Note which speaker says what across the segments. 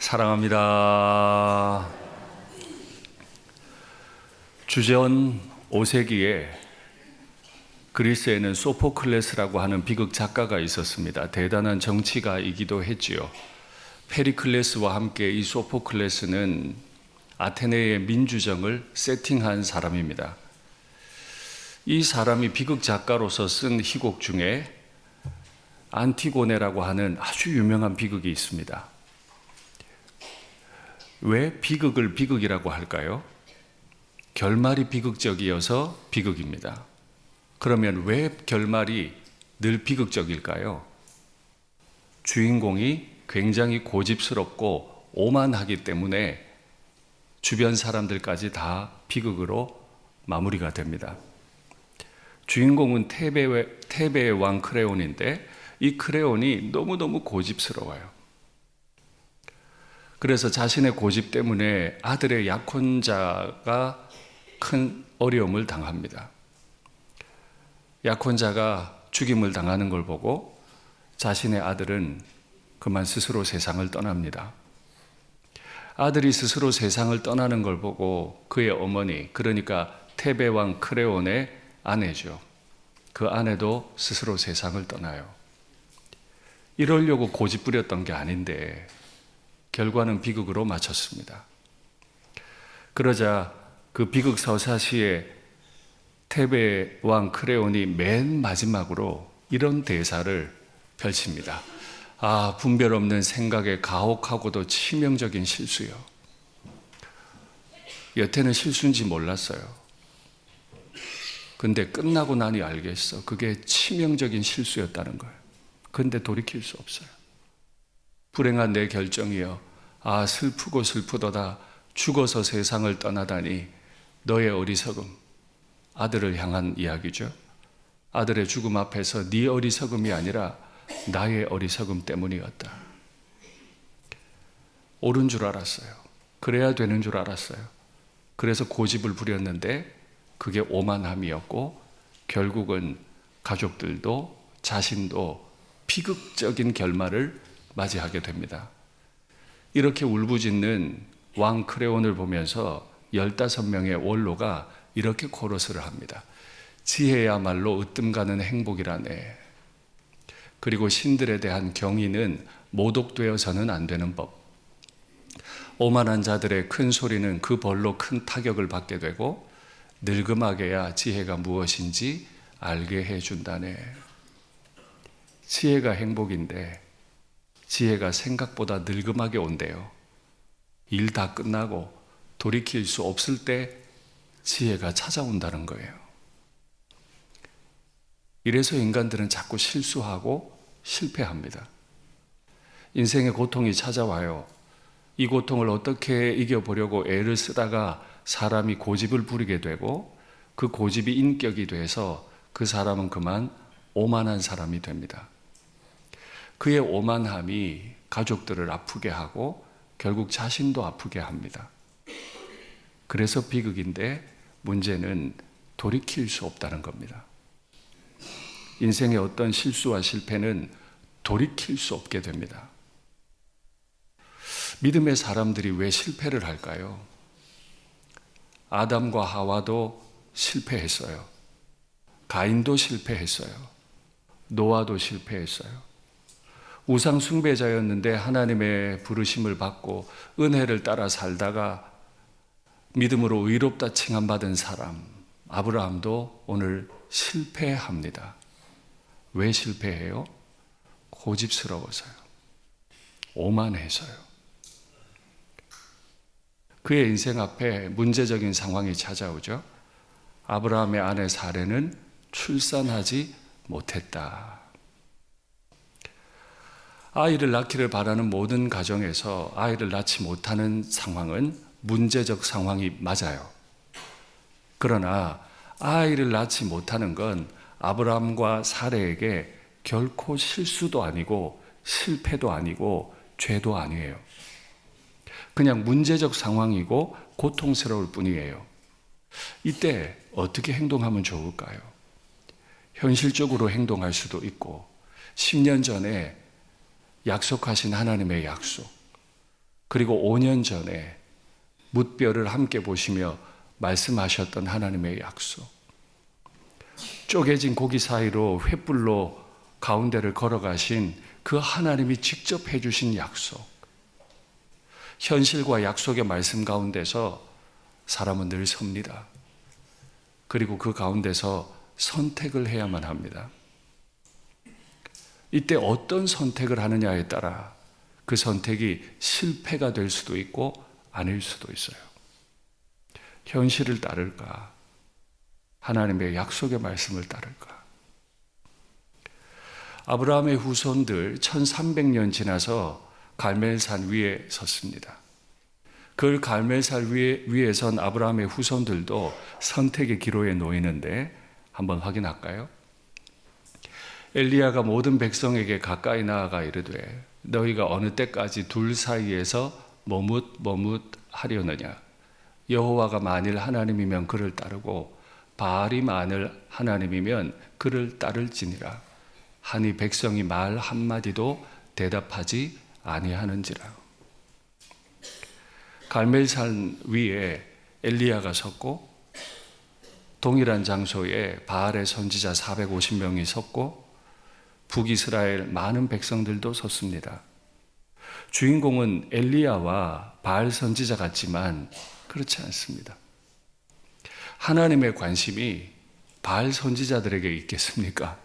Speaker 1: 사랑합니다. 주전 5세기에 그리스에는 소포클레스라고 하는 비극 작가가 있었습니다. 대단한 정치가이기도 했지요. 페리클레스와 함께 이 소포클레스는 아테네의 민주정을 세팅한 사람입니다. 이 사람이 비극 작가로서 쓴 희곡 중에 안티고네라고 하는 아주 유명한 비극이 있습니다. 왜 비극을 비극이라고 할까요? 결말이 비극적이어서 비극입니다. 그러면 왜 결말이 늘 비극적일까요? 주인공이 굉장히 고집스럽고 오만하기 때문에 주변 사람들까지 다 비극으로 마무리가 됩니다. 주인공은 테베의 왕 크레온인데 이 크레온이 너무너무 고집스러워요. 그래서 자신의 고집 때문에 아들의 약혼자가 큰 어려움을 당합니다. 약혼자가 죽임을 당하는 걸 보고 자신의 아들은 그만 스스로 세상을 떠납니다. 아들이 스스로 세상을 떠나는 걸 보고 그의 어머니, 그러니까 테베 왕 크레온의 아내죠. 그 아내도 스스로 세상을 떠나요. 이러려고 고집 부렸던 게 아닌데 결과는 비극으로 마쳤습니다. 그러자 그 비극 서사시에 테베 왕 크레온이 맨 마지막으로 이런 대사를 펼칩니다. 분별 없는 생각에 가혹하고도 치명적인 실수요. 여태는 실수인지 몰랐어요. 근데 끝나고 나니 알겠어. 그게 치명적인 실수였다는 거예요. 근데 돌이킬 수 없어요. 불행한 내 결정이여, 슬프고 슬프도다. 죽어서 세상을 떠나다니 너의 어리석음. 아들을 향한 이야기죠. 아들의 죽음 앞에서 네 어리석음이 아니라 나의 어리석음 때문이었다. 옳은 줄 알았어요. 그래야 되는 줄 알았어요. 그래서 고집을 부렸는데 그게 오만함이었고 결국은 가족들도 자신도 비극적인 결말을 맞이하게 됩니다. 이렇게 울부짖는 왕 크레온을 보면서 15명의 원로가 이렇게 코러스를 합니다. 지혜야말로 으뜸가는 행복이라네. 그리고 신들에 대한 경의는 모독되어서는 안 되는 법. 오만한 자들의 큰 소리는 그 벌로 큰 타격을 받게 되고 늙음하게야 지혜가 무엇인지 알게 해준다네. 지혜가 행복인데 지혜가 생각보다 늙음하게 온대요. 일 다 끝나고 돌이킬 수 없을 때 지혜가 찾아온다는 거예요. 이래서 인간들은 자꾸 실수하고 실패합니다. 인생의 고통이 찾아와요. 이 고통을 어떻게 이겨보려고 애를 쓰다가 사람이 고집을 부리게 되고 그 고집이 인격이 돼서 그 사람은 그만 오만한 사람이 됩니다. 그의 오만함이 가족들을 아프게 하고 결국 자신도 아프게 합니다. 그래서 비극인데 문제는 돌이킬 수 없다는 겁니다. 인생의 어떤 실수와 실패는 돌이킬 수 없게 됩니다. 믿음의 사람들이 왜 실패를 할까요? 아담과 하와도 실패했어요. 가인도 실패했어요. 노아도 실패했어요. 우상 숭배자였는데 하나님의 부르심을 받고 은혜를 따라 살다가 믿음으로 의롭다 칭함받은 사람 아브라함도 오늘 실패합니다. 왜 실패해요? 고집스러워서요. 오만해서요. 그의 인생 앞에 문제적인 상황이 찾아오죠. 아브라함의 아내 사레는 출산하지 못했다. 아이를 낳기를 바라는 모든 가정에서 아이를 낳지 못하는 상황은 문제적 상황이 맞아요. 그러나 아이를 낳지 못하는 건 아브라함과 사레에게 결코 실수도 아니고 실패도 아니고 죄도 아니에요. 그냥 문제적 상황이고 고통스러울 뿐이에요. 이때 어떻게 행동하면 좋을까요? 현실적으로 행동할 수도 있고 10년 전에 약속하신 하나님의 약속, 그리고 5년 전에 뭇별을 함께 보시며 말씀하셨던 하나님의 약속. 쪼개진 고기 사이로 횃불로 가운데를 걸어가신 그 하나님이 직접 해주신 약속. 현실과 약속의 말씀 가운데서 사람은 늘 섭니다. 그리고 그 가운데서 선택을 해야만 합니다. 이때 어떤 선택을 하느냐에 따라 그 선택이 실패가 될 수도 있고 아닐 수도 있어요. 현실을 따를까? 하나님의 약속의 말씀을 따를까? 아브라함의 후손들 1300년 지나서 갈멜산 위에 섰습니다. 그 갈멜산 위에 선 아브라함의 후손들도 선택의 기로에 놓이는데 한번 확인할까요? 엘리야가 모든 백성에게 가까이 나아가 이르되 너희가 어느 때까지 둘 사이에서 머뭇머뭇하려느냐? 여호와가 만일 하나님이면 그를 따르고 바알이 만일 하나님이면 그를 따를지니라. 하니 백성이 말 한마디도 대답하지 아니하는지라. 갈멜산 위에 엘리야가 섰고 동일한 장소에 바알의 선지자 450명이 섰고 북이스라엘 많은 백성들도 섰습니다. 주인공은 엘리야와 바알 선지자 같지만 그렇지 않습니다. 하나님의 관심이 바알 선지자들에게 있겠습니까?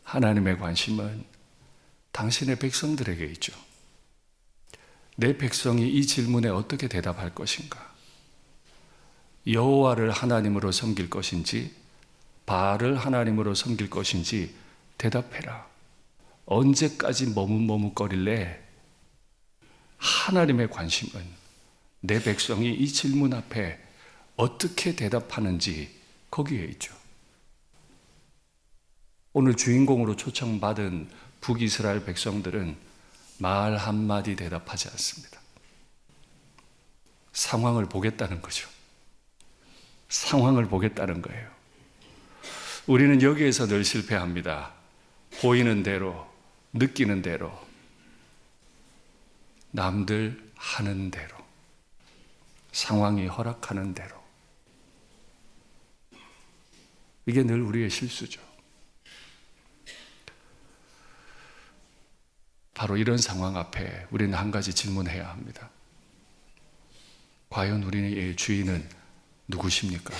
Speaker 1: 하나님의 관심은 당신의 백성들에게 있죠. 내 백성이 이 질문에 어떻게 대답할 것인가? 여호와를 하나님으로 섬길 것인지 바알을 하나님으로 섬길 것인지 대답해라. 언제까지 머뭇머뭇거릴래? 하나님의 관심은 내 백성이 이 질문 앞에 어떻게 대답하는지 거기에 있죠. 오늘 주인공으로 초청받은 북이스라엘 백성들은 말 한마디 대답하지 않습니다. 상황을 보겠다는 거죠. 상황을 보겠다는 거예요. 우리는 여기에서 늘 실패합니다. 보이는 대로, 느끼는 대로, 남들 하는 대로, 상황이 허락하는 대로. 이게 늘 우리의 실수죠. 바로 이런 상황 앞에 우리는 한 가지 질문해야 합니다. 과연 우리의 주인은 누구십니까?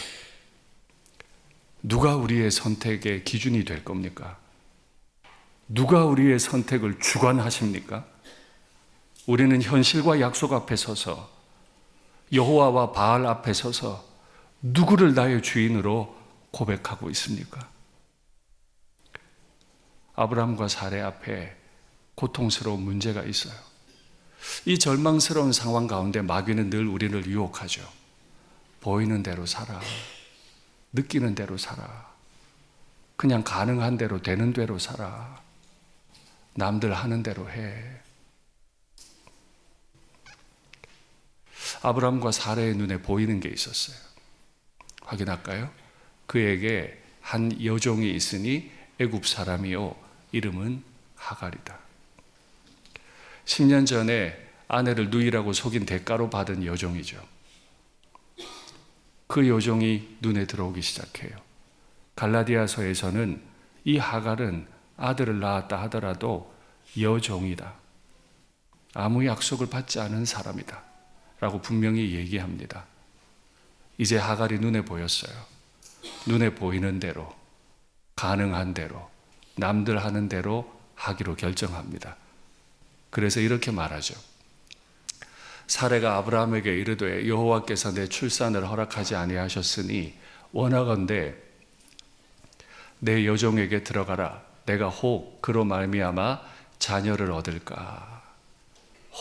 Speaker 1: 누가 우리의 선택의 기준이 될 겁니까? 누가 우리의 선택을 주관하십니까? 우리는 현실과 약속 앞에 서서 여호와와 바알 앞에 서서 누구를 나의 주인으로 고백하고 있습니까? 아브라함과 사레 앞에 고통스러운 문제가 있어요. 이 절망스러운 상황 가운데 마귀는 늘 우리를 유혹하죠. 보이는 대로 살아. 느끼는 대로 살아. 그냥 가능한 대로 되는 대로 살아. 남들 하는 대로 해. 아브라함과 사레의 눈에 보이는 게 있었어요. 확인할까요? 그에게 한 여종이 있으니 애굽 사람이요 이름은 하갈이다. 10년 전에 아내를 누이라고 속인 대가로 받은 여종이죠. 그 여종이 눈에 들어오기 시작해요. 갈라디아서에서는 이 하갈은 아들을 낳았다 하더라도 여종이다. 아무 약속을 받지 않은 사람이다. 라고 분명히 얘기합니다. 이제 하갈이 눈에 보였어요. 눈에 보이는 대로, 가능한 대로, 남들 하는 대로 하기로 결정합니다. 그래서 이렇게 말하죠. 사레가 아브라함에게 이르되 여호와께서 내 출산을 허락하지 아니하셨으니 원하건대 내 여종에게 들어가라. 내가 혹 그로 말미암아 자녀를 얻을까?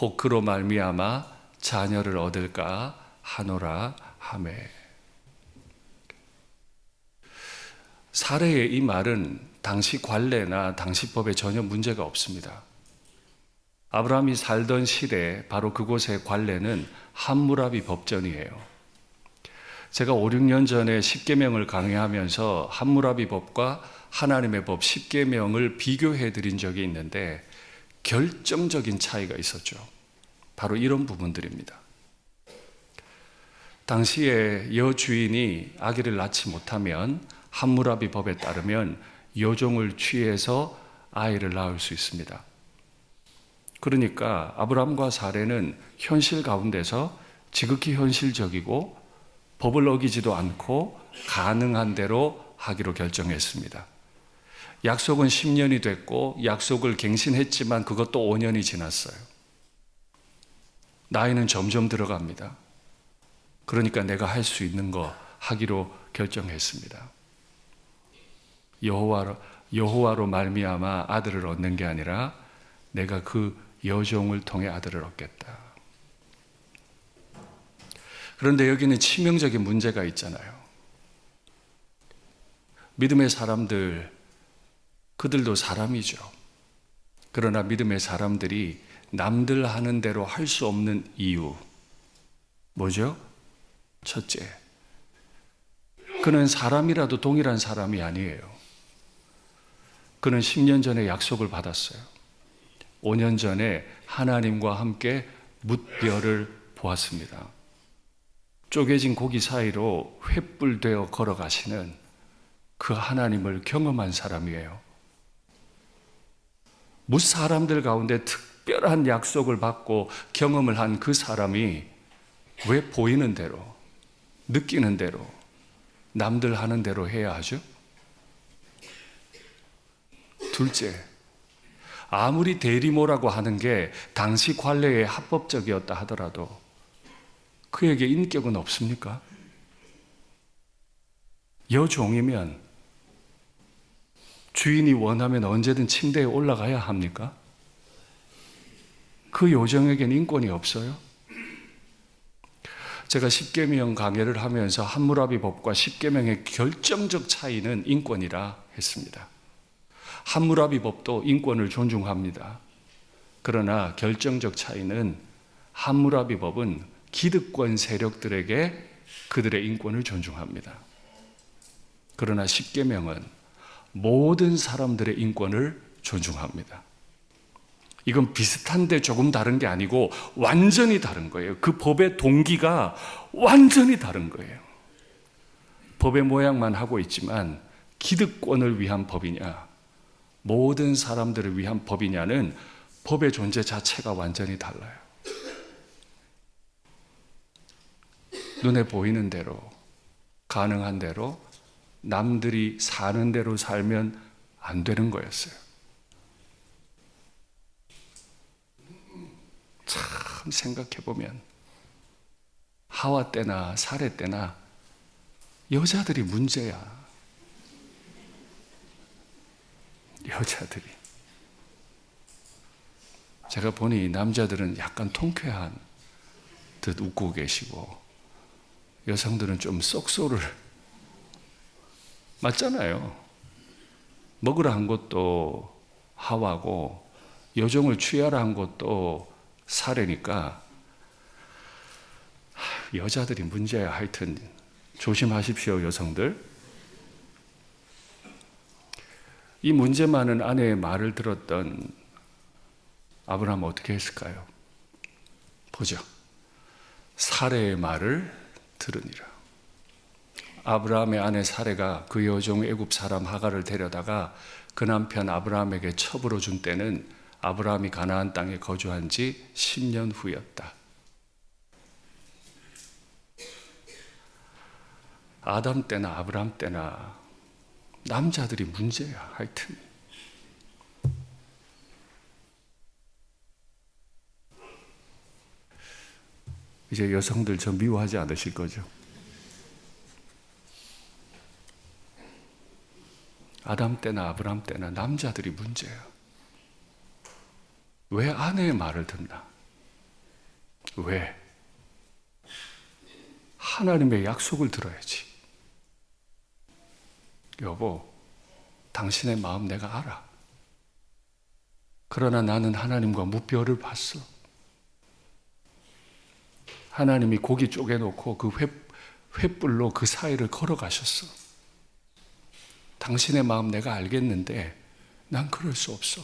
Speaker 1: 혹 그로 말미암아 자녀를 얻을까 하노라 하매. 사레의 이 말은 당시 관례나 당시 법에 전혀 문제가 없습니다. 아브라함이 살던 시대 바로 그곳의 관례는 함무라비 법전이에요. 제가 5, 6년 전에 십계명을 강의하면서 함무라비 법과 하나님의 법 십계명을 비교해 드린 적이 있는데 결정적인 차이가 있었죠. 바로 이런 부분들입니다. 당시에 여주인이 아기를 낳지 못하면 함무라비 법에 따르면 여종을 취해서 아이를 낳을 수 있습니다. 그러니까 아브라함과 사레는 현실 가운데서 지극히 현실적이고 법을 어기지도 않고 가능한 대로 하기로 결정했습니다. 약속은 10년이 됐고 약속을 갱신했지만 그것도 5년이 지났어요. 나이는 점점 들어갑니다. 그러니까 내가 할 수 있는 거 하기로 결정했습니다. 여호와로 말미암아 아들을 얻는 게 아니라 내가 그 여종을 통해 아들을 얻겠다. 그런데 여기는 치명적인 문제가 있잖아요. 믿음의 사람들, 그들도 사람이죠. 그러나 믿음의 사람들이 남들 하는 대로 할 수 없는 이유, 뭐죠? 첫째, 그는 사람이라도 동일한 사람이 아니에요. 그는 10년 전에 약속을 받았어요. 5년 전에 하나님과 함께 뭇별을 보았습니다. 쪼개진 고기 사이로 횃불되어 걸어가시는 그 하나님을 경험한 사람이에요. 무사람들 가운데 특별한 약속을 받고 경험을 한 그 사람이 왜 보이는 대로, 느끼는 대로, 남들 하는 대로 해야 하죠? 둘째, 아무리 대리모라고 하는 게 당시 관례에 합법적이었다 하더라도 그에게 인격은 없습니까? 여종이면 주인이 원하면 언제든 침대에 올라가야 합니까? 그 여종에겐 인권이 없어요? 제가 십계명 강해를 하면서 함무라비 법과 십계명의 결정적 차이는 인권이라 했습니다. 함무라비 법도 인권을 존중합니다. 그러나 결정적 차이는 함무라비 법은 기득권 세력들에게 그들의 인권을 존중합니다. 그러나 십계명은 모든 사람들의 인권을 존중합니다. 이건 비슷한데 조금 다른 게 아니고 완전히 다른 거예요. 그 법의 동기가 완전히 다른 거예요. 법의 모양만 하고 있지만 기득권을 위한 법이냐, 모든 사람들을 위한 법이냐는 법의 존재 자체가 완전히 달라요. 눈에 보이는 대로, 가능한 대로, 남들이 사는 대로 살면 안 되는 거였어요. 참 생각해보면 하와 때나 사레 때나 여자들이 문제야. 여자들이. 제가 보니 남자들은 약간 통쾌한 듯 웃고 계시고 여성들은 좀 쏙소를 맞잖아요. 먹으라 한 것도 하와고 여종을 취하라 한 것도 사례니까 여자들이 문제야. 하여튼 조심하십시오, 여성들. 이 문제 많은 아내의 말을 들었던 아브라함은 어떻게 했을까요? 보죠. 사레의 말을 들으니라. 아브라함의 아내 사레가 그 여종 애굽 사람 하갈을 데려다가 그 남편 아브라함에게 첩으로 준 때는 아브라함이 가나안 땅에 거주한 지 10년 후였다. 아담 때나 아브라함 때나 남자들이 문제야. 하여튼 이제 여성들 저 미워하지 않으실 거죠? 아담 때나 아브라함 때나 남자들이 문제야. 왜 아내의 말을 듣나? 왜? 하나님의 약속을 들어야지. 여보, 당신의 마음 내가 알아. 그러나 나는 하나님과 무별을 봤어. 하나님이 고기 쪼개놓고 그 횃불로 그 사이를 걸어가셨어. 당신의 마음 내가 알겠는데 난 그럴 수 없어.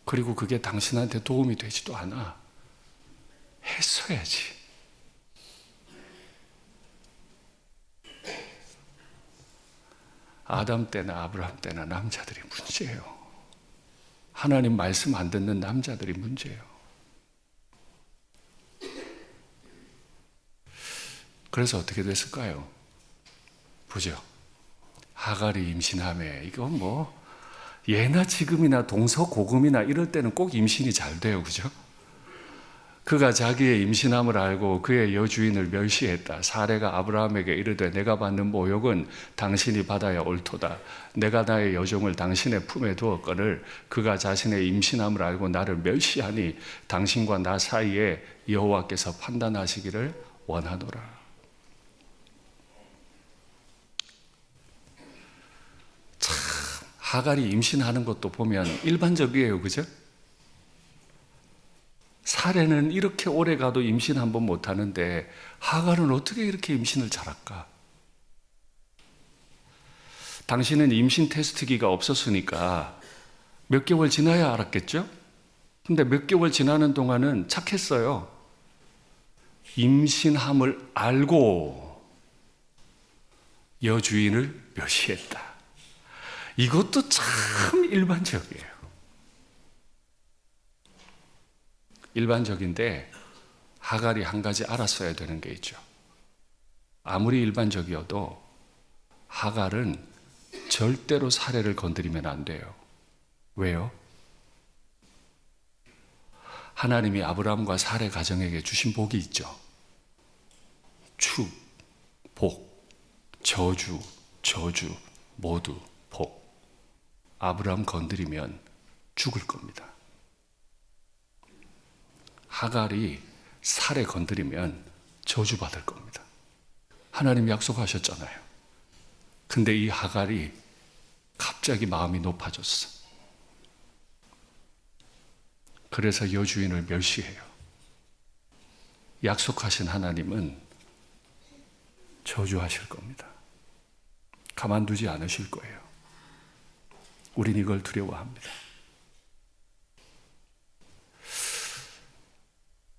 Speaker 1: 그리고 그게 당신한테 도움이 되지도 않아. 했어야지. 아담 때나 아브라함 때나 남자들이 문제예요. 하나님 말씀 안 듣는 남자들이 문제예요. 그래서 어떻게 됐을까요? 보죠. 하갈이 임신하며, 이건 뭐 예나 지금이나 동서고금이나 이럴 때는 꼭 임신이 잘 돼요. 그죠? 그가 자기의 임신함을 알고 그의 여주인을 멸시했다. 사레가 아브라함에게 이르되 내가 받는 모욕은 당신이 받아야 옳도다. 내가 나의 여종을 당신의 품에 두었거늘 그가 자신의 임신함을 알고 나를 멸시하니 당신과 나 사이에 여호와께서 판단하시기를 원하노라. 참, 하갈이 임신하는 것도 보면 일반적이에요. 그죠? 사례는 이렇게 오래 가도 임신 한 번 못 하는데 하갈은 어떻게 이렇게 임신을 잘할까? 당신은 임신 테스트기가 없었으니까 몇 개월 지나야 알았겠죠? 근데 몇 개월 지나는 동안은 착했어요. 임신함을 알고 여주인을 멸시했다. 이것도 참 일반적이에요. 일반적인데 하갈이 한 가지 알았어야 되는 게 있죠. 아무리 일반적이어도 하갈은 절대로 사례를 건드리면 안 돼요. 왜요? 하나님이 아브라함과 사례 가정에게 주신 복이 있죠. 축, 복, 저주, 모두 복. 아브라함 건드리면 죽을 겁니다. 하갈이 사례 건드리면 저주받을 겁니다. 하나님 약속하셨잖아요. 근데 이 하갈이 갑자기 마음이 높아졌어. 그래서 여주인을 멸시해요. 약속하신 하나님은 저주하실 겁니다. 가만두지 않으실 거예요. 우린 이걸 두려워합니다.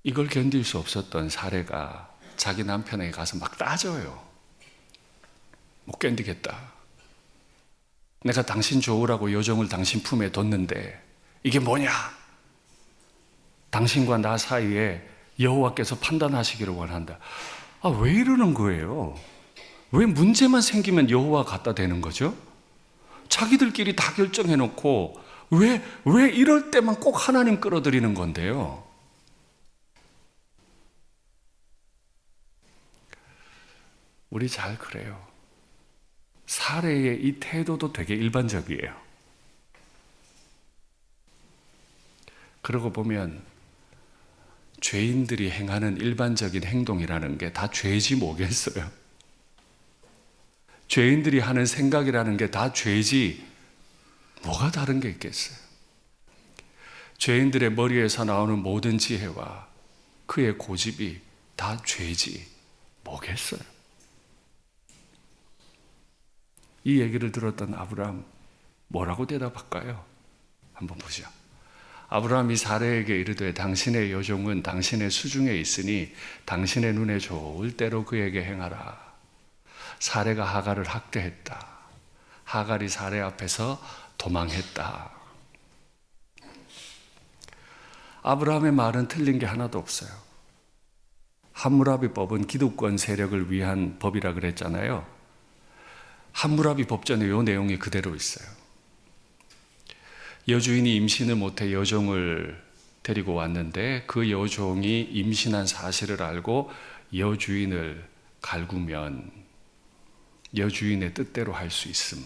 Speaker 1: 이걸 견딜 수 없었던 사례가 자기 남편에게 가서 막 따져요. 못 견디겠다. 내가 당신 좋으라고 여종을 당신 품에 뒀는데 이게 뭐냐? 당신과 나 사이에 여호와께서 판단하시기를 원한다. 아, 왜 이러는 거예요? 왜 문제만 생기면 여호와 갖다 대는 거죠? 자기들끼리 다 결정해놓고 왜 이럴 때만 꼭 하나님 끌어들이는 건데요? 우리 잘 그래요. 사례의 이 태도도 되게 일반적이에요. 그러고 보면 죄인들이 행하는 일반적인 행동이라는 게 다 죄지 뭐겠어요? 죄인들이 하는 생각이라는 게 다 죄지 뭐가 다른 게 있겠어요? 죄인들의 머리에서 나오는 모든 지혜와 그의 고집이 다 죄지 뭐겠어요? 이 얘기를 들었던 아브라함 뭐라고 대답할까요? 한번 보죠. 아브라함이 사레에게 이르되 당신의 여종은 당신의 수중에 있으니 당신의 눈에 좋을 대로 그에게 행하라. 사레가 하갈을 학대했다. 하갈이 사레 앞에서 도망했다. 아브라함의 말은 틀린 게 하나도 없어요. 함무라비법은 기득권 세력을 위한 법이라 그랬잖아요. 함무라비 법전에 이 내용이 그대로 있어요. 여주인이 임신을 못해 여종을 데리고 왔는데 그 여종이 임신한 사실을 알고 여주인을 갈구면 여주인의 뜻대로 할 수 있음.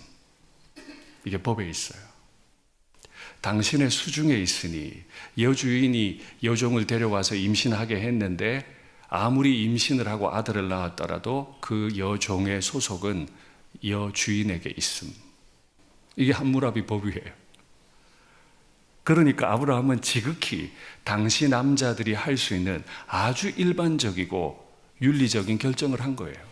Speaker 1: 이게 법에 있어요. 당신의 수중에 있으니 여주인이 여종을 데려와서 임신하게 했는데 아무리 임신을 하고 아들을 낳았더라도 그 여종의 소속은 여주인에게 있음. 이게 함무라비 법이에요. 그러니까 아브라함은 지극히 당시 남자들이 할 수 있는 아주 일반적이고 윤리적인 결정을 한 거예요.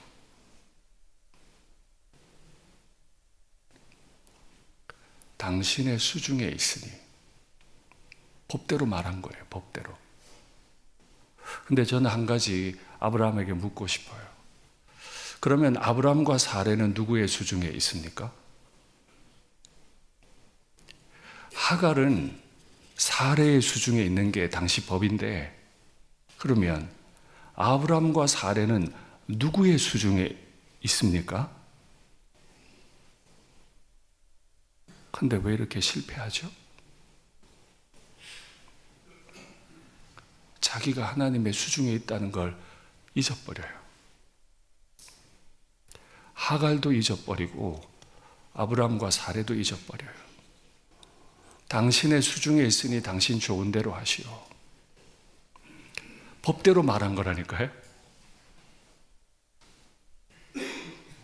Speaker 1: 당신의 수중에 있으니 법대로 말한 거예요. 법대로. 근데 저는 한 가지 아브라함에게 묻고 싶어요. 그러면 아브라함과 사레는 누구의 수중에 있습니까? 하갈은 사레의 수중에 있는 게 당시 법인데, 그러면 아브라함과 사레는 누구의 수중에 있습니까? 근데 왜 이렇게 실패하죠? 자기가 하나님의 수중에 있다는 걸 잊어버려요. 하갈도 잊어버리고 아브라함과 사레도 잊어버려요. 당신의 수중에 있으니 당신 좋은 대로 하시오. 법대로 말한 거라니까요.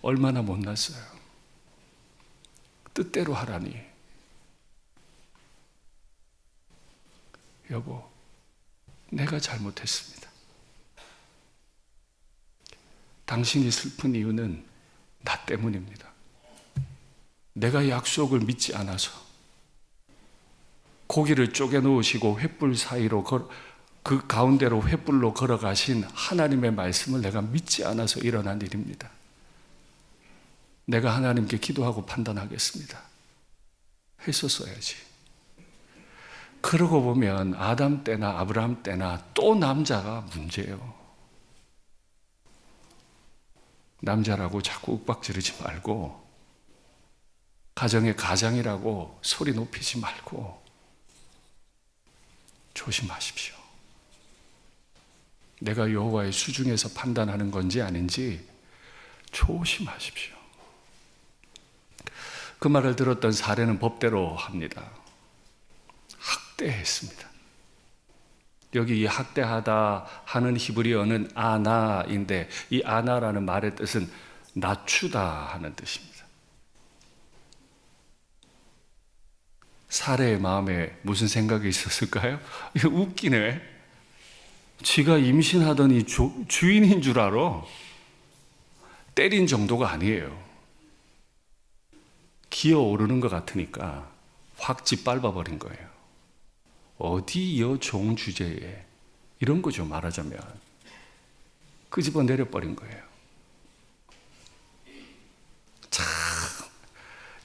Speaker 1: 얼마나 못났어요. 뜻대로 하라니. 여보, 내가 잘못했습니다. 당신이 슬픈 이유는 나 때문입니다. 내가 약속을 믿지 않아서 고기를 쪼개 놓으시고 횃불 사이로 그 가운데로 횃불로 걸어가신 하나님의 말씀을 내가 믿지 않아서 일어난 일입니다. 내가 하나님께 기도하고 판단하겠습니다. 했었어야지. 그러고 보면 아담 때나 아브라함 때나 또 남자가 문제예요. 남자라고 자꾸 윽박지르지 말고, 가정의 가장이라고 소리 높이지 말고 조심하십시오. 내가 여호와의 수중에서 판단하는 건지 아닌지 조심하십시오. 그 말을 들었던 사례는 법대로 합니다. 학대했습니다. 여기 이 학대하다 하는 히브리어는 아나인데, 이 아나라는 말의 뜻은 낮추다 하는 뜻입니다. 사례의 마음에 무슨 생각이 있었을까요? 이거 웃기네. 지가 임신하더니 주인인 줄 알아. 때린 정도가 아니에요. 기어오르는 것 같으니까 확 짓밟아버린 거예요. 어디 여종 주제에, 이런 거죠, 말하자면. 끄집어 내려버린 거예요. 참,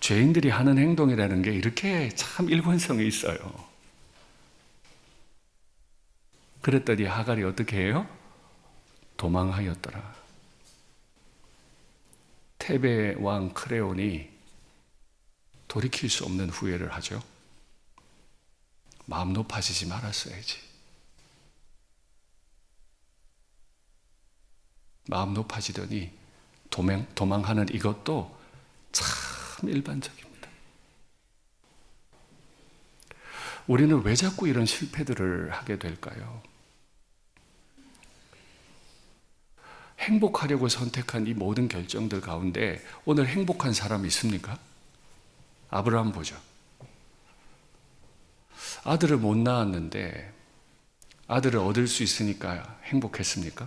Speaker 1: 죄인들이 하는 행동이라는 게 이렇게 참 일관성이 있어요. 그랬더니 하갈이 어떻게 해요? 도망하였더라. 테베 왕 크레온이 돌이킬 수 없는 후회를 하죠. 마음 높아지지 말았어야지. 마음 높아지더니 도망하는 이것도 참 일반적입니다. 우리는 왜 자꾸 이런 실패들을 하게 될까요? 행복하려고 선택한 이 모든 결정들 가운데 오늘 행복한 사람이 있습니까? 아브라함 보죠. 아들을 못 낳았는데 아들을 얻을 수 있으니까 행복했습니까?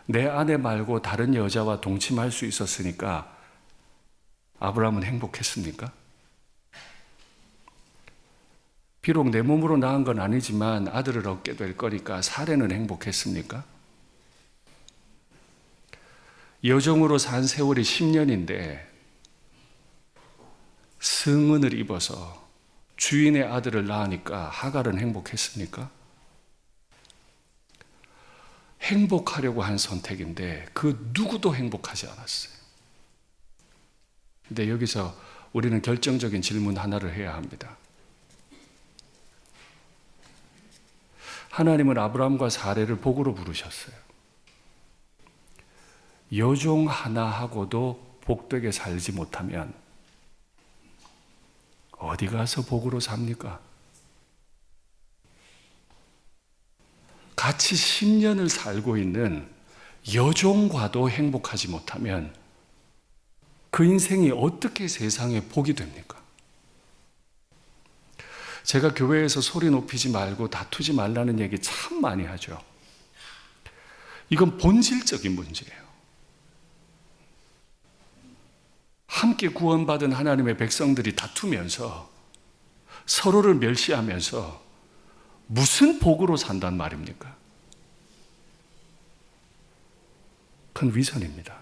Speaker 1: 내 아내 말고 다른 여자와 동침할 수 있었으니까 아브라함은 행복했습니까? 비록 내 몸으로 낳은 건 아니지만 아들을 얻게 될 거니까 사레는 행복했습니까? 여종으로 산 세월이 10년인데 승은을 입어서 주인의 아들을 낳으니까 하갈은 행복했습니까? 행복하려고 한 선택인데 그 누구도 행복하지 않았어요. 근데 여기서 우리는 결정적인 질문 하나를 해야 합니다. 하나님은 아브라함과 사레를 복으로 부르셨어요. 여종 하나하고도 복되게 살지 못하면 어디 가서 복으로 삽니까? 같이 10년을 살고 있는 여종과도 행복하지 못하면 그 인생이 어떻게 세상에 복이 됩니까? 제가 교회에서 소리 높이지 말고 다투지 말라는 얘기 참 많이 하죠. 이건 본질적인 문제예요. 함께 구원받은 하나님의 백성들이 다투면서 서로를 멸시하면서 무슨 복으로 산단 말입니까? 큰 위선입니다.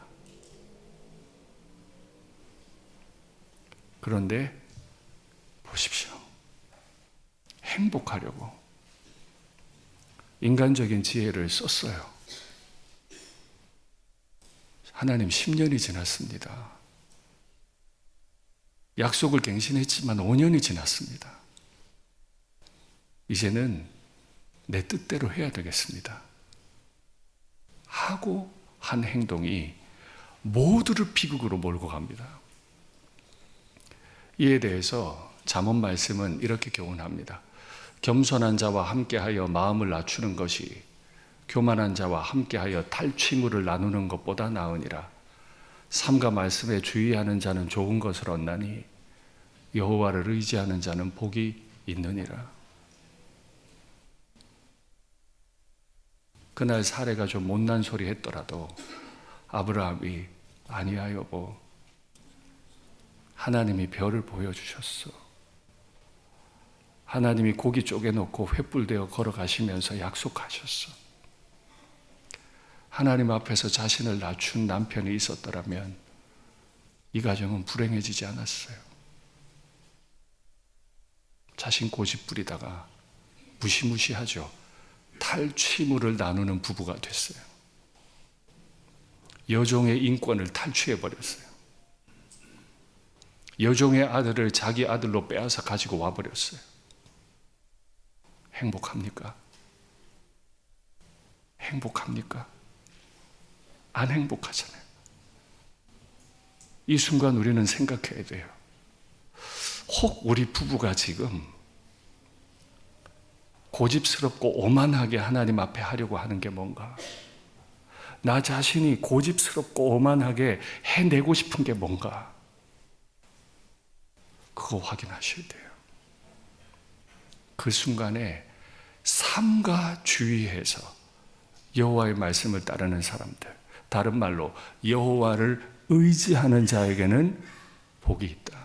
Speaker 1: 그런데 보십시오. 행복하려고 인간적인 지혜를 썼어요. 하나님 10년이 지났습니다. 약속을 갱신했지만 5년이 지났습니다. 이제는 내 뜻대로 해야 되겠습니다. 하고 한 행동이 모두를 비극으로 몰고 갑니다. 이에 대해서 잠언 말씀은 이렇게 교훈합니다. 겸손한 자와 함께하여 마음을 낮추는 것이 교만한 자와 함께하여 탈취물을 나누는 것보다 나으니라. 삼가 말씀에 주의하는 자는 좋은 것을 얻나니 여호와를 의지하는 자는 복이 있느니라. 그날 사례가 좀 못난 소리 했더라도 아브라함이 아니야 여보, 하나님이 별을 보여주셨어. 하나님이 고기 쪼개놓고 횃불되어 걸어가시면서 약속하셨어. 하나님 앞에서 자신을 낮춘 남편이 있었더라면 이 가정은 불행해지지 않았어요. 자신 고집 부리다가 무시무시하죠. 탈취물을 나누는 부부가 됐어요. 여종의 인권을 탈취해버렸어요. 여종의 아들을 자기 아들로 빼앗아 가지고 와버렸어요. 행복합니까? 행복합니까? 안 행복하잖아요. 이 순간 우리는 생각해야 돼요. 혹 우리 부부가 지금 고집스럽고 오만하게 하나님 앞에 하려고 하는 게 뭔가? 나 자신이 고집스럽고 오만하게 해내고 싶은 게 뭔가? 그거 확인하셔야 돼요. 그 순간에 삼가 주의해서 여호와의 말씀을 따르는 사람들, 다른 말로 여호와를 의지하는 자에게는 복이 있다.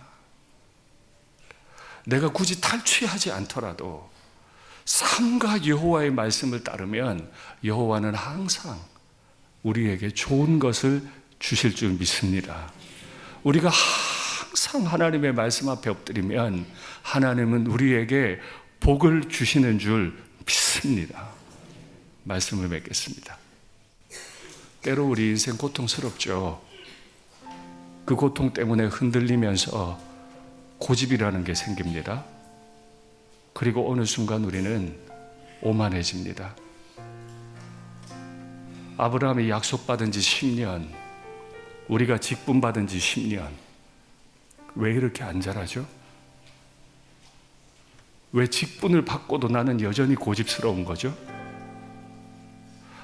Speaker 1: 내가 굳이 탈취하지 않더라도 삼가 여호와의 말씀을 따르면 여호와는 항상 우리에게 좋은 것을 주실 줄 믿습니다. 우리가 항상 하나님의 말씀 앞에 엎드리면 하나님은 우리에게 복을 주시는 줄 믿습니다. 말씀을 맺겠습니다. 때로 우리 인생 고통스럽죠. 그 고통 때문에 흔들리면서 고집이라는 게 생깁니다. 그리고 어느 순간 우리는 오만해집니다. 아브라함이 약속받은 지 10년, 우리가 직분받은 지 10년, 왜 이렇게 안 자라죠? 왜 직분을 받고도 나는 여전히 고집스러운 거죠?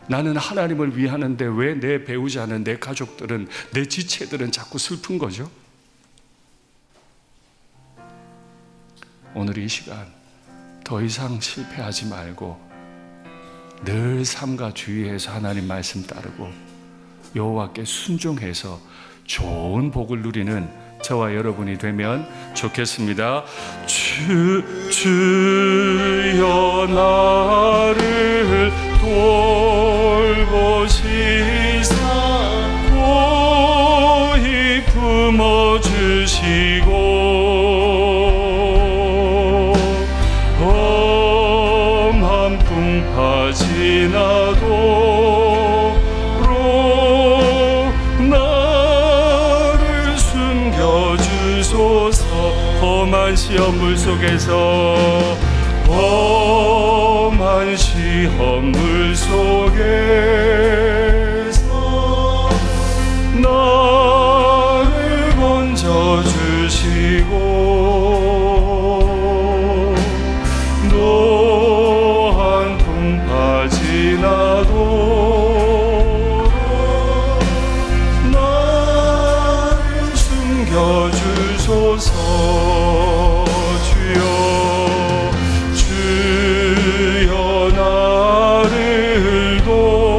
Speaker 1: 나는 하나님을 위하는데 왜 내 배우자는, 내 가족들은, 내 지체들은 자꾸 슬픈 거죠? 오늘 이 시간 더 이상 실패하지 말고 늘 삼가 주의해서 하나님 말씀 따르고 여호와께 순종해서 좋은 복을 누리는 저와 여러분이 되면 좋겠습니다. 주여 나를 돌보시사 고이 품어주시고 험한 풍파 지나도록 나를 숨겨주소서. 험한 시험 물속에서 험한 시험 물속에서 나를 건져주시고 노한 풍파 지나도록 나를 숨겨주소서. 주여 나를 돌보시사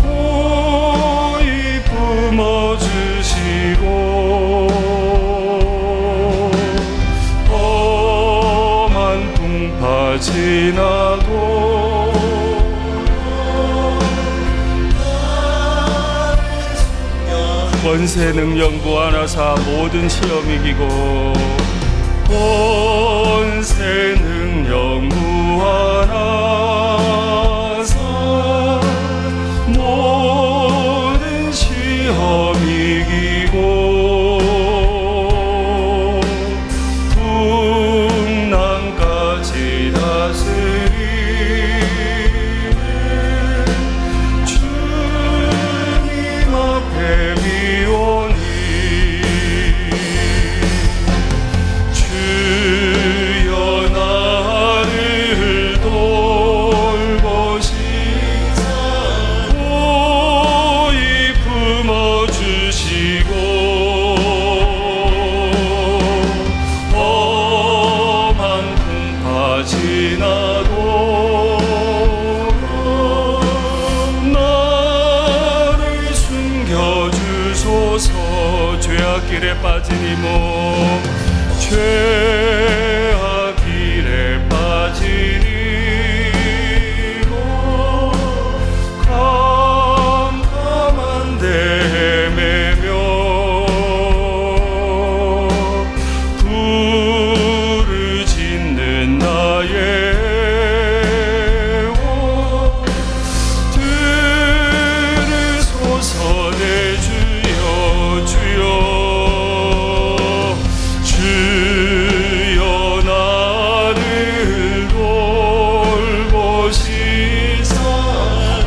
Speaker 1: 고이 품어주시고 지나도 권세 능력 무한하사 모든 시험 이기고 권세 능력 무한하사 모든 시험 이기고 풍랑까지 다스리는 주님 앞에 미오니 주여 나를 돌보시사 고이 품어주시고 험한 풍파 지나도 나를 숨겨주소서. 죄악길에 빠진 이몸 죄악길에 빠진 이몸 캄캄한 데 헤매며 부르짖는 나의 들으소서. 내 주여 주여 주여 나를 돌보시사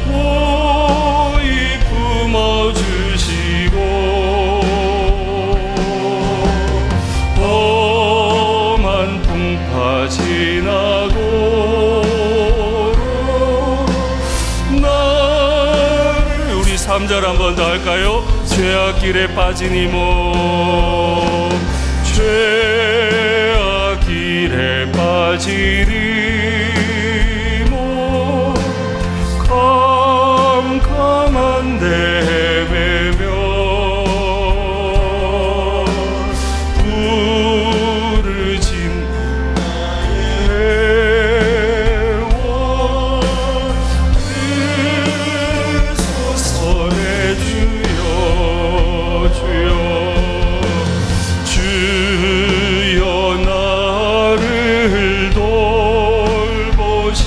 Speaker 1: 고이 품어주시고 험한 풍파 지나도 나를 우리 3절 한 번 더 할까요? 죄악길에 빠진 이몸 죄악길에 빠진 이몸 캄캄한 데 헤매며 부르짖는 나의 들으소서. 내 주여 주여 주여 나를 돌보시사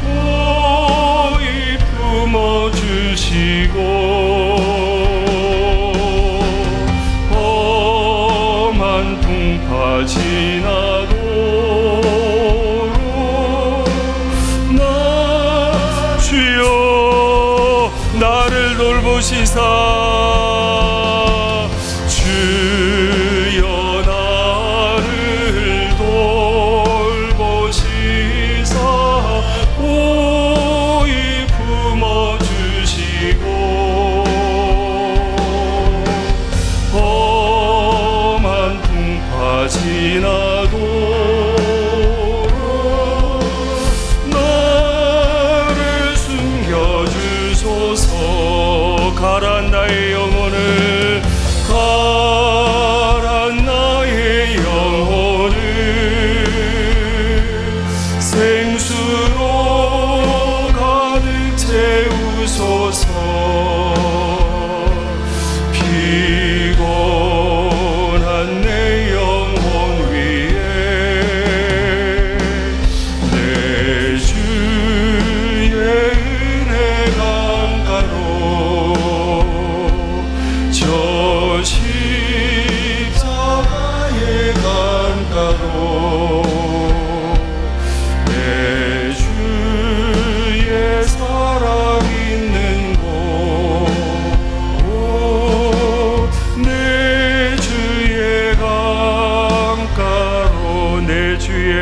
Speaker 1: 고이 품어주시고 험한 풍파 지나도 나 주여 나를 돌보시사 주여 나를 돌보시사 고이 품어주시고 험한 풍파 지나도 나를 숨겨주소서. 가란 나의 영혼을 가란 나의 영혼을 생수로 가득 채우소서. 피곤한 내 영혼 위에 내 주의 은혜 강가로 저 십자가의 강가로 내 주의 사랑 있는 곳 내 주의 강가로 내 주의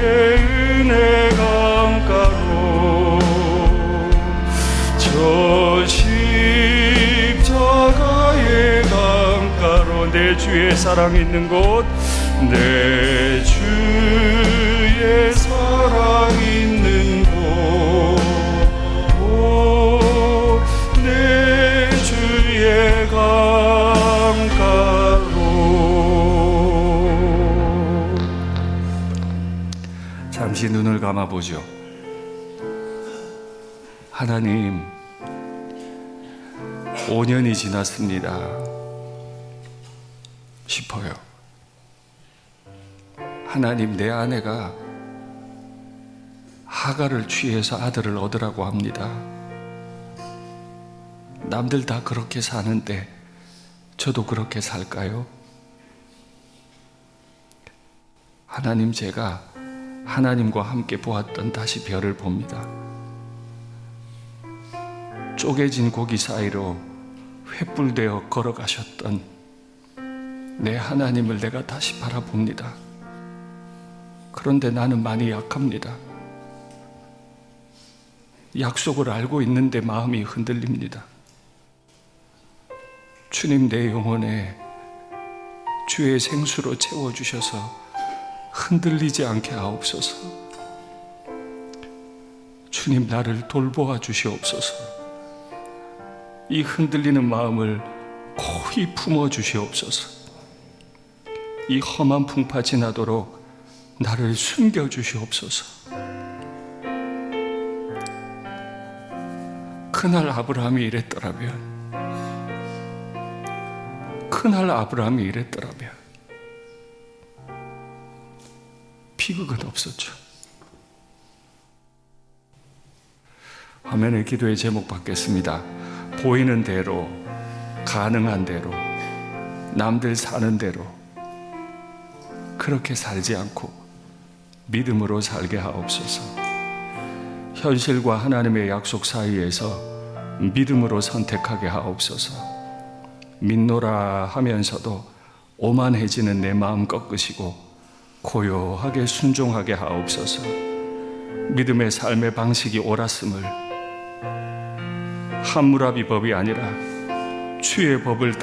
Speaker 1: 은혜 강가로 저 십자가의 강가로 내 주의 사랑 있는 곳 내 주의 사랑 있는 곳 내 주의 강가로 다시 눈을 감아보죠. 하나님, 5년이 지났습니다 싶어요. 하나님, 내 아내가 하가를 취해서 아들을 얻으라고 합니다. 남들 다 그렇게 사는데 저도 그렇게 살까요? 하나님, 제가 하나님과 함께 보았던 다시 별을 봅니다. 쪼개진 고기 사이로 횃불되어 걸어가셨던 내 하나님을 내가 다시 바라봅니다. 그런데 나는 많이 약합니다. 약속을 알고 있는데 마음이 흔들립니다. 주님, 내 영혼에 주의 생수로 채워주셔서 흔들리지 않게 하옵소서. 주님, 나를 돌보아 주시옵소서. 이 흔들리는 마음을 고이 품어 주시옵소서. 이 험한 풍파 지나도록 나를 숨겨 주시옵소서. 그날 아브라함이 이랬더라면 비극은 없었죠. 화면에 기도의 제목 받겠습니다. 보이는 대로, 가능한 대로, 남들 사는 대로 그렇게 살지 않고 믿음으로 살게 하옵소서. 현실과 하나님의 약속 사이에서 믿음으로 선택하게 하옵소서. 믿노라 하면서도 오만해지는 내 마음 꺾으시고 고요하게 순종하게 하옵소서. 믿음의 삶의 방식이 옳았음을, 함무라비 법이 아니라 주의 법을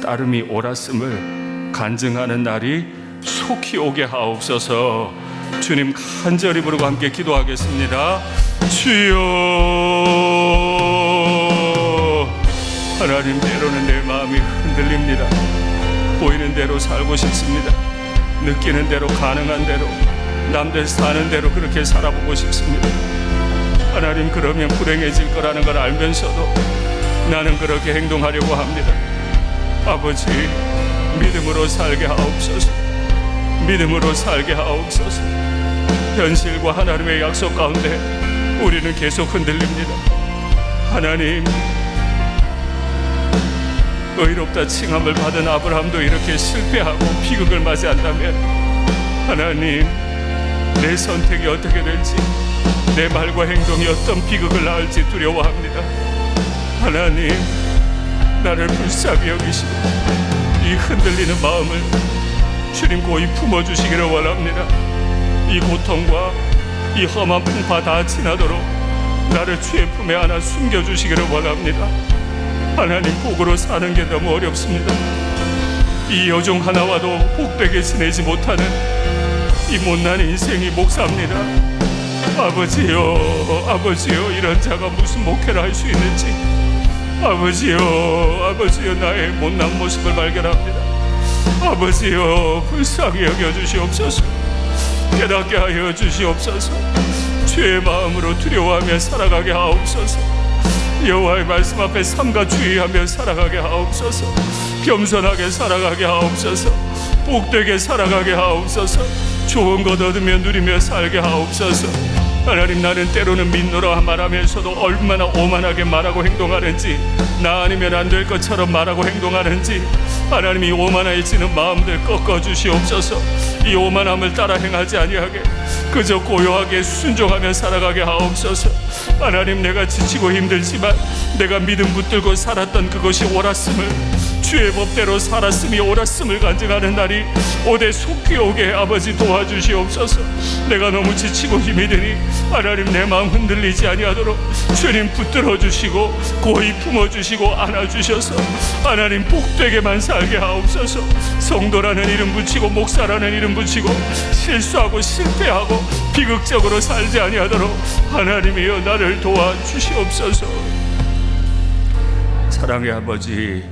Speaker 1: 따름이 옳았음을 간증하는 날이 속히 오게 하옵소서. 주님, 간절히 부르고 함께 기도하겠습니다. 주여, 하나님, 때로는 내 마음이 흔들립니다. 보이는 대로 살고 싶습니다. 느끼는 대로, 가능한 대로, 남들 사는 대로 그렇게 살아보고 싶습니다. 하나님, 그러면 불행해질 거라는 걸 알면서도 나는 그렇게 행동하려고 합니다. 아버지, 믿음으로 살게 하옵소서. 믿음으로 살게 하옵소서. 현실과 하나님의 약속 가운데 우리는 계속 흔들립니다. 하나님, 의롭다 칭함을 받은 아브라함도 이렇게 실패하고 비극을 맞이한다면 하나님, 내 선택이 어떻게 될지, 내 말과 행동이 어떤 비극을 낳을지 두려워합니다. 하나님, 나를 불쌍히 여기시고 이 흔들리는 마음을 주님 고이 품어주시기를 원합니다. 이 고통과 이 험한 풍파 다 지나도록 나를 주의 품에 안아 숨겨주시기를 원합니다. 하나님, 복으로 사는 게 너무 어렵습니다. 이 여종 하나와도 복되게 지내지 못하는 이 못난 인생이 목사입니다. 아버지요, 아버지요, 이런 자가 무슨 목회를 할 수 있는지, 아버지요, 아버지요, 나의 못난 모습을 발견합니다. 아버지요, 불쌍히 여겨주시옵소서. 깨닫게 하여 주시옵소서. 주의 마음으로 두려워하며 살아가게 하옵소서. 여호와의 말씀 앞에 삼가 주의하며 살아가게 하옵소서. 겸손하게 살아가게 하옵소서. 복되게 살아가게 하옵소서. 좋은 것 얻으며 누리며 살게 하옵소서. 하나님, 나는 때로는 믿노라 말하면서도 얼마나 오만하게 말하고 행동하는지, 나 아니면 안 될 것처럼 말하고 행동하는지, 하나님이 오만해지는 마음들 꺾어주시옵소서. 이 오만함을 따라 행하지 아니하게 그저 고요하게 순종하며 살아가게 하옵소서. 하나님, 내가 지치고 힘들지만 내가 믿음 붙들고 살았던 그것이 옳았음을, 주의 법대로 살았음이 옳았음을 간증하는 날이 오대 속히 오게 아버지 도와주시옵소서. 내가 너무 지치고 힘이 드니 하나님, 내 마음 흔들리지 아니하도록 주님 붙들어 주시고 고이 품어 주시고 안아 주셔서 하나님, 복되게만 살게 하옵소서. 성도라는 이름 붙이고 목사라는 이름 붙이고 실수하고 실패하고 비극적으로 살지 아니하도록 하나님이여 나를 도와 주시옵소서. 사랑의 아버지,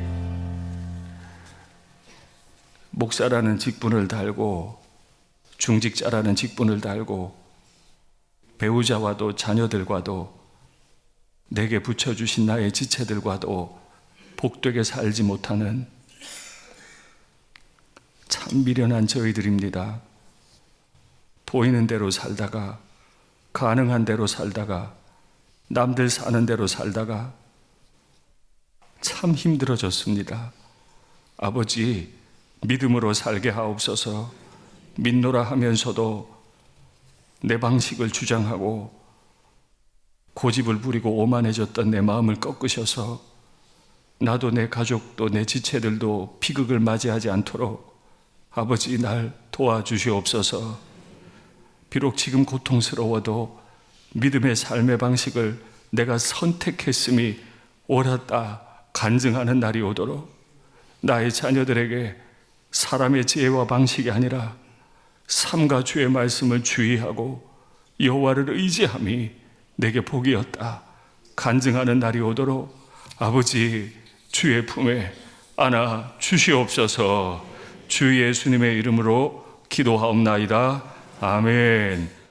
Speaker 1: 목사라는 직분을 달고 중직자라는 직분을 달고 배우자와도 자녀들과도 내게 붙여주신 나의 지체들과도 복되게 살지 못하는 참 미련한 저희들입니다. 보이는 대로 살다가, 가능한 대로 살다가, 남들 사는 대로 살다가 참 힘들어졌습니다. 아버지, 믿음으로 살게 하옵소서. 믿노라 하면서도 내 방식을 주장하고 고집을 부리고 오만해졌던 내 마음을 꺾으셔서 나도 내 가족도 내 지체들도 비극을 맞이하지 않도록 아버지 날 도와주시옵소서. 비록 지금 고통스러워도 믿음의 삶의 방식을 내가 선택했음이 옳았다 간증하는 날이 오도록 나의 자녀들에게 사람의 지혜와 방식이 아니라 삶과 주의 말씀을 주의하고 여호와를 의지함이 내게 복이었다 간증하는 날이 오도록 아버지 주의 품에 안아 주시옵소서. 주 예수님의 이름으로 기도하옵나이다. 아멘.